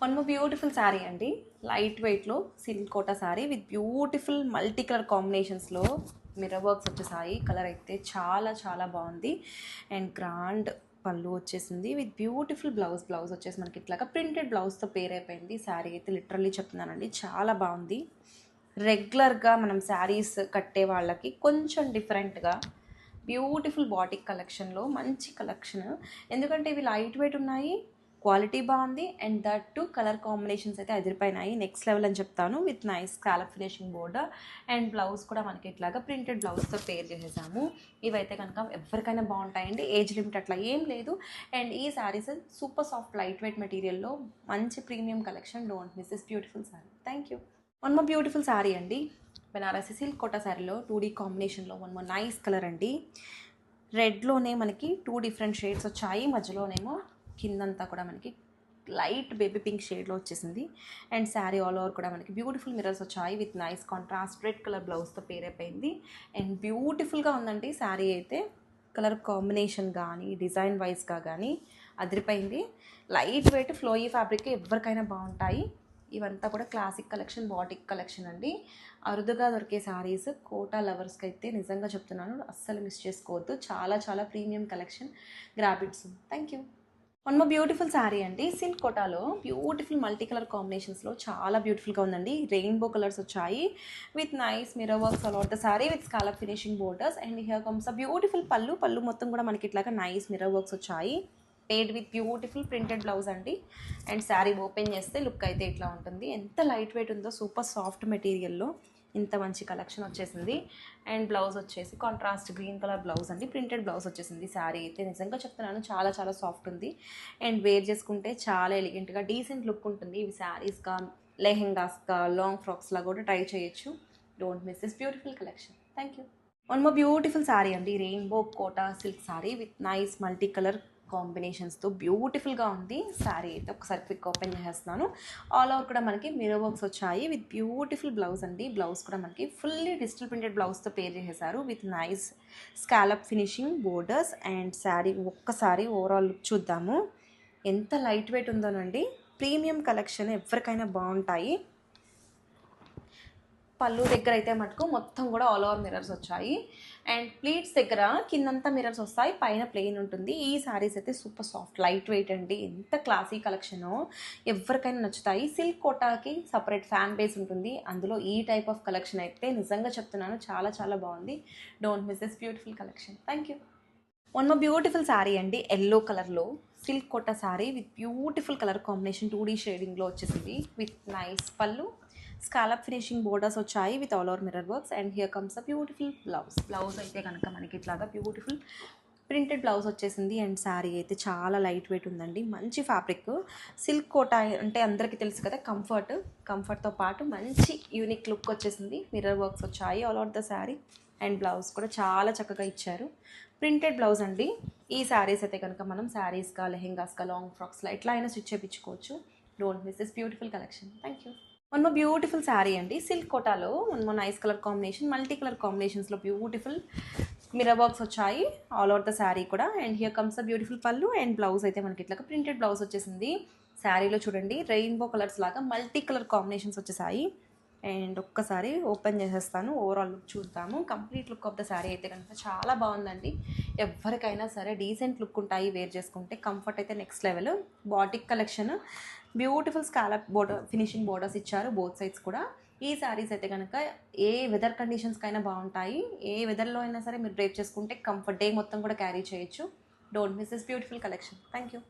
One more beautiful sari అండి. Light వెయిట్లో silk Kota sari with beautiful multi colour కాంబినేషన్స్లో మిర్రర్ వర్క్స్ వచ్చేసాయి. కలర్ అయితే చాలా చాలా బాగుంది. అండ్ గ్రాండ్ పళ్ళు వచ్చేసింది విత్ బ్యూటిఫుల్ బ్లౌజ్ వచ్చేసి మనకి ఇట్లాగా ప్రింటెడ్ బ్లౌజ్తో పేర్ అయిపోయింది. శారీ అయితే లిటరల్లీ చెప్తున్నానండి, చాలా బాగుంది. రెగ్యులర్గా మనం శారీస్ కట్టే వాళ్ళకి కొంచెం డిఫరెంట్గా బ్యూటిఫుల్ బాటిక్ కలెక్షన్లో మంచి కలెక్షన్. ఎందుకంటే ఇవి లైట్ వెయిట్ ఉన్నాయి, క్వాలిటీ బాగుంది, and that to colour combinations అయితే అదిరిపోయినాయి. నెక్స్ట్ లెవెల్ అని చెప్తాను. With nice scallop finishing border and blouse కూడా మనకి ఇట్లాగా ప్రింటెడ్ బ్లౌజ్తో పేర్ చేసేసాము. ఇవైతే కనుక ఎవరికైనా బాగుంటాయండి, ఏజ్ లిమిట్ అట్లా ఏం లేదు. అండ్ ఈ saris super soft light weight మెటీరియల్లో మంచి premium collection. Don't miss this beautiful sari. Thank you. One more beautiful sari అండి. బెనారసి సిల్క్ కోటా శారీలో 2D కాంబినేషన్లో వన్ మోర్ నైస్ కలర్ అండి. రెడ్లోనే మనకి 2 డిఫరెంట్ షేడ్స్ వచ్చాయి. మధ్యలోనేమో కిందంతా కూడా మనకి లైట్ బేబీ పింక్ షేడ్లో వచ్చేసింది. అండ్ శారీ ఆల్ ఓవర్ కూడా మనకి బ్యూటిఫుల్ మిర్రర్స్ వచ్చాయి with nice contrast red colour బ్లౌజ్తో పేర్ అయిపోయింది. అండ్ బ్యూటిఫుల్గా ఉందండి శారీ అయితే. కలర్ కాంబినేషన్ కానీ డిజైన్ వైజ్గా కానీ అదిరిపోయింది. లైట్ వెయిట్ ఫ్లోయీ ఫ్యాబ్రిక్ ఎవరికైనా బాగుంటాయి. ఇవంతా కూడా క్లాసిక్ కలెక్షన్, బాటిక్ కలెక్షన్ అండి. అరుదుగా దొరికే శారీస్ కోటా లవర్స్కి అయితే నిజంగా చెప్తున్నాను, అస్సలు మిస్ చేసుకోవద్దు. చాలా చాలా premium collection. Grab its. Thank you. One more beautiful sari అండి. సిల్క్ కోటాలో బ్యూటిఫుల్ మల్టీ కలర్ కాంబినేషన్స్లో చాలా బ్యూటిఫుల్గా ఉందండి. రెయిన్బో కలర్స్ వచ్చాయి with nice mirror works all over the sari with scallop finishing borders. And here comes a beautiful పళ్ళు మొత్తం కూడా మనకి ఇట్లాగా నైస్ మిర్రర్ వర్క్స్ వచ్చాయి. పేడ్ విత్ బ్యూటిఫుల్ ప్రింటెడ్ బ్లౌజ్ అండి. అండ్ శారీ ఓపెన్ చేస్తే లుక్ అయితే ఇట్లా ఉంటుంది. ఎంత లైట్ వెయిట్ ఉందో, సూపర్ సాఫ్ట్ మెటీరియల్లో ఇంత మంచి కలెక్షన్ వచ్చేసింది. అండ్ బ్లౌజ్ వచ్చేసి కాంట్రాస్ట్ గ్రీన్ కలర్ బ్లౌజ్ అండి, ప్రింటెడ్ బ్లౌజ్ వచ్చేసింది. శారీ అయితే నిజంగా చెప్తున్నాను చాలా చాలా సాఫ్ట్ ఉంది. అండ్ వేర్ చేసుకుంటే చాలా ఎలిగెంట్గా డీసెంట్ లుక్ ఉంటుంది. ఇవి శారీస్గా, లెహెంగాస్గా, లాంగ్ ఫ్రాక్స్లా కూడా ట్రై చేయొచ్చు. Don't miss this beautiful collection. Thank you. One more beautiful sari అండి. Rainbow Kota silk sari with nice multi colour కాంబినేషన్స్తో బ్యూటిఫుల్గా ఉంది శారీ అయితే. ఒకసారి క్విక్ ఓపెన్ చేసేస్తున్నాను. ఆల్ ఓవర్ కూడా మనకి మిర్రర్ వర్క్స్ వచ్చాయి విత్ బ్యూటిఫుల్ బ్లౌజ్ అండి. బ్లౌజ్ కూడా మనకి ఫుల్లీ డిజిటల్ ప్రింటెడ్ బ్లౌజ్తో పేర్ చేసేసారు with nice scallop finishing borders. And sari ఒక్కసారి ఓవరాల్ లుక్ చూద్దాము. ఎంత లైట్ వెయిట్ ఉందోనండి. ప్రీమియం కలెక్షన్, ఎవరికైనా బాగుంటాయి. పళ్ళు దగ్గర అయితే మటుకు మొత్తం కూడా ఆల్ ఓవర్ మిర్రర్స్ వచ్చాయి. అండ్ ప్లీట్స్ దగ్గర కిందంతా మిర్రర్స్ వస్తాయి, పైన ప్లెయిన్ ఉంటుంది. ఈ శారీస్ అయితే సూపర్ సాఫ్ట్ లైట్ వెయిట్ అండి. ఎంత క్లాసీ కలెక్షనో, ఎవరికైనా నచ్చుతాయి. సిల్క్ కోటాకి సపరేట్ ఫ్యాన్ బేస్ ఉంటుంది. అందులో ఈ టైప్ ఆఫ్ కలెక్షన్ అయితే నిజంగా చెప్తున్నాను చాలా చాలా బాగుంది. Don't miss this beautiful collection. Thank you. One more beautiful sari అండి. ఎల్లో కలర్లో silk Kota sari with beautiful colour combination 2D షేడింగ్లో వచ్చేసింది విత్ నైస్ పళ్ళు, స్కాలప్ ఫినిషింగ్ బోర్డర్స్ వచ్చాయి with all over mirror works. And here comes a beautiful blouse అయితే కనుక మనకి ఇట్లాగా బ్యూటిఫుల్ ప్రింటెడ్ బ్లౌజ్ వచ్చేసింది. అండ్ శారీ అయితే చాలా లైట్ వెయిట్ ఉందండి. మంచి ఫ్యాబ్రిక్. సిల్క్ కోటా అంటే అందరికీ తెలుసు కదా, కంఫర్ట్తో పాటు మంచి యూనిక్ లుక్ వచ్చేసింది. మిర్రర్ వర్క్స్ వచ్చాయి all over the sari. And blouse కూడా చాలా చక్కగా ఇచ్చారు. ప్రింటెడ్ బ్లౌజ్ అండి. ఈ శారీస్ అయితే కనుక మనం శారీస్గా, లెహెంగాస్గా, లాంగ్ ఫ్రాక్స్గా ఎట్లా అయినా స్టిచ్ చేయించుకోవచ్చు. Don't miss this beautiful collection. Thank you. One more beautiful sari అండి. సిల్క్ కోటాలో one more nice colour combination, multi colour కాంబినేషన్స్లో బ్యూటిఫుల్ మిర్రర్ వర్క్స్ వచ్చాయి ఆల్ ఓవర్ ద శారీ కూడా. And here comes the beautiful pallu. And blouse అయితే మనకి ఇట్లా printed blouse వచ్చేసింది. శారీలో చూడండి రెయిన్బో కలర్స్ లాగా మల్టీ కలర్ కాంబినేషన్స్ వచ్చేసాయి. అండ్ ఒక్కసారి ఓపెన్ చేసేస్తాను, ఓవరాల్ లుక్ చూద్దాము. Complete look of the sari అయితే కనుక చాలా బాగుందండి. ఎవరికైనా సరే డీసెంట్ లుక్ ఉంటాయి వేర్ చేసుకుంటే. కంఫర్ట్ అయితే next level. Batik collection, beautiful scallop border finishing borders ఇచ్చారు బోత్ సైడ్స్ కూడా. ఈ శారీస్ అయితే కనుక ఏ వెదర్ కండిషన్స్కైనా బాగుంటాయి. ఏ వెదర్లో అయినా సరే మీరు డ్రేప్ చేసుకుంటే కంఫర్ట్ డే మొత్తం కూడా క్యారీ చేయొచ్చు. Don't miss this beautiful collection. Thank you.